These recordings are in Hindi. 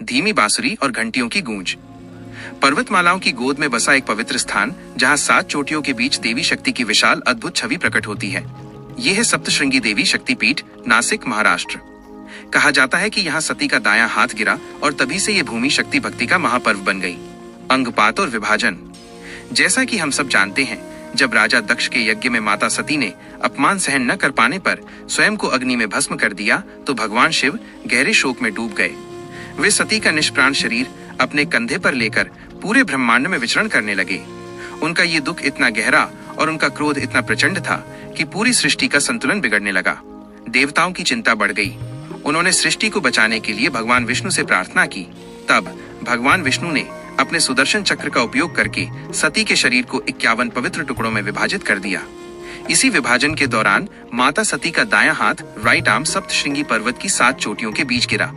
धीमी बांसुरी और घंटियों की गूंज। पर्वतमालाओं की गोद में बसा एक पवित्र स्थान, जहां 7 चोटियों के बीच देवी शक्ति की विशाल अद्भुत छवि प्रकट होती है। यह है सप्तशृंगी देवी शक्तिपीठ, नासिक, महाराष्ट्र। कहा जाता है कि यहाँ सती का दायां हाथ गिरा और तभी से ये भूमि शक्ति भक्ति का महापर्व बन गई। अंगपात और विभाजन। जैसा कि हम सब जानते हैं, जब राजा दक्ष के यज्ञ में माता सती ने अपमान सहन न कर पाने पर स्वयं को अग्नि में भस्म कर दिया, तो भगवान शिव गहरे शोक में डूब गए। वे सती का निष्प्राण शरीर अपने कंधे पर लेकर पूरे ब्रह्मांड में विचरण करने लगे। उनका ये दुख इतना गहरा और उनका क्रोध इतना प्रचंड था कि पूरी सृष्टि का संतुलन बिगड़ने लगा। देवताओं की चिंता बढ़ गई। उन्होंने सृष्टि को बचाने के लिए भगवान विष्णु से प्रार्थना की। तब भगवान विष्णु ने अपने सुदर्शन चक्र का उपयोग करके सती के शरीर को 51 पवित्र टुकड़ों में विभाजित कर दिया। इसी विभाजन के दौरान माता सती का दायां हाथ, राइट आर्म, सप्तशृंगी पर्वत की 7 चोटियों के बीच गिरा।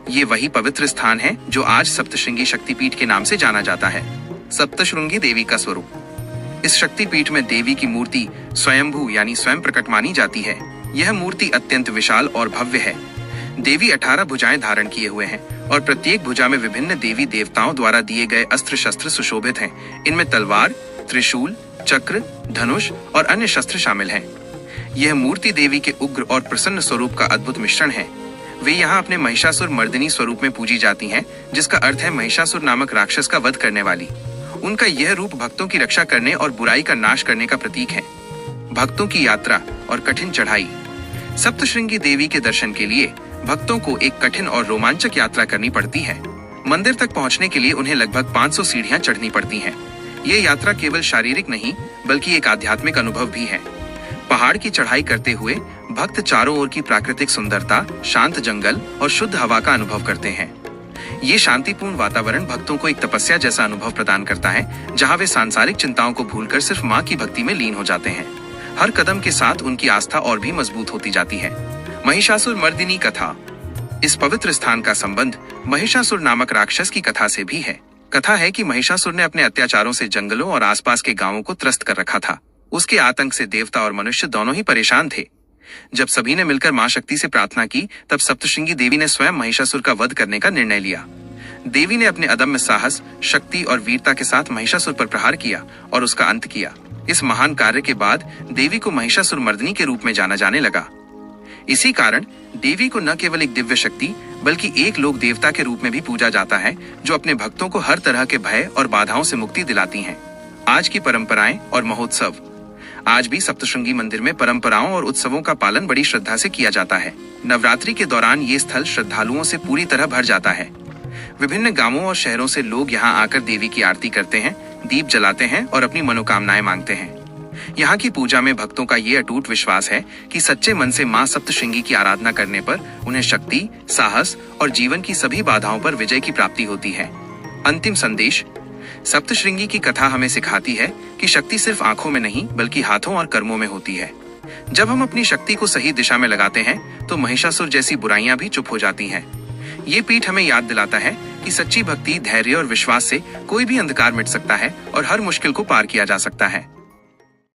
ये वही पवित्र स्थान है जो आज सप्तशृंगी शक्तिपीठ के नाम से जाना जाता है। सप्तशृंगी देवी का स्वरूप। इस शक्तिपीठ में देवी की मूर्ति स्वयंभू यानी स्वयं प्रकट मानी जाती है। यह मूर्ति अत्यंत विशाल और भव्य है। देवी 18 भुजाएं धारण किए हुए हैं और प्रत्येक भुजा में विभिन्न देवी देवताओं द्वारा दिए गए अस्त्र शस्त्र सुशोभित हैं। इनमें तलवार, त्रिशूल, चक्र, धनुष और अन्य शस्त्र शामिल हैं। यह मूर्ति देवी के उग्र और प्रसन्न स्वरूप का अद्भुत मिश्रण है। वे यहाँ अपने महिषासुर मर्दिनी स्वरूप में पूजी जाती हैं, जिसका अर्थ है महिषासुर नामक राक्षस का वध करने वाली। उनका यह रूप भक्तों की रक्षा करने और बुराई का नाश करने का प्रतीक है। भक्तों की यात्रा और कठिन चढ़ाई। सप्तशृंगी देवी के दर्शन के लिए भक्तों को एक कठिन और रोमांचक यात्रा करनी पड़ती है। मंदिर तक पहुंचने के लिए उन्हें लगभग 500 सीढ़ियां चढ़नी पड़ती हैं। ये यात्रा केवल शारीरिक नहीं बल्कि एक आध्यात्मिक अनुभव भी है। पहाड़ की चढ़ाई करते हुए भक्त चारों ओर की प्राकृतिक सुंदरता, शांत जंगल और शुद्ध हवा का अनुभव करते हैं। ये शांतिपूर्ण वातावरण भक्तों को एक तपस्या जैसा अनुभव प्रदान करता है, जहाँ वे सांसारिक चिंताओं को भूलकर सिर्फ माँ की भक्ति में लीन हो जाते हैं। हर कदम के साथ उनकी आस्था और भी मजबूत होती जाती है। महिषासुर मर्दिनी कथा। इस पवित्र स्थान का संबंध महिषासुर नामक राक्षस की कथा से भी है। कथा है कि महिषासुर ने अपने अत्याचारों से जंगलों और आसपास के गांवों को त्रस्त कर रखा था। उसके आतंक से देवता और मनुष्य दोनों ही परेशान थे। जब सभी ने मिलकर मां शक्ति से प्रार्थना की, तब सप्तशृंगी देवी ने स्वयं महिषासुर का वध करने का निर्णय लिया। देवी ने अपने अदम्य साहस, शक्ति और वीरता के साथ महिषासुर पर प्रहार किया और उसका अंत किया। इस महान कार्य के बाद देवी को महिषासुर मर्दिनी के रूप में जाना जाने लगा। इसी कारण देवी को न केवल एक दिव्य शक्ति बल्कि एक लोक देवता के रूप में भी पूजा जाता है, जो अपने भक्तों को हर तरह के भय और बाधाओं से मुक्ति दिलाती हैं। आज की परंपराएं और महोत्सव। आज भी सप्तशृंगी मंदिर में परंपराओं और उत्सवों का पालन बड़ी श्रद्धा से किया जाता है। नवरात्रि के दौरान ये स्थल श्रद्धालुओं से पूरी तरह भर जाता है। विभिन्न गांवों और शहरों से लोग यहाँ आकर देवी की आरती करते हैं, दीप जलाते हैं और अपनी मनोकामनाएं मांगते हैं। यहाँ की पूजा में भक्तों का ये अटूट विश्वास है कि सच्चे मन से मां सप्तशृंगी की आराधना करने पर उन्हें शक्ति, साहस और जीवन की सभी बाधाओं पर विजय की प्राप्ति होती है। अंतिम संदेश। सप्तशृंगी की कथा हमें सिखाती है कि शक्ति सिर्फ आंखों में नहीं बल्कि हाथों और कर्मों में होती है। जब हम अपनी शक्ति को सही दिशा में लगाते हैं तो महिषासुर जैसी बुराइयां भी चुप हो जाती हैं। ये पीठ हमें याद दिलाता है कि सच्ची भक्ति, धैर्य और विश्वास से कोई भी अंधकार मिट सकता है और हर मुश्किल को पार किया जा सकता है।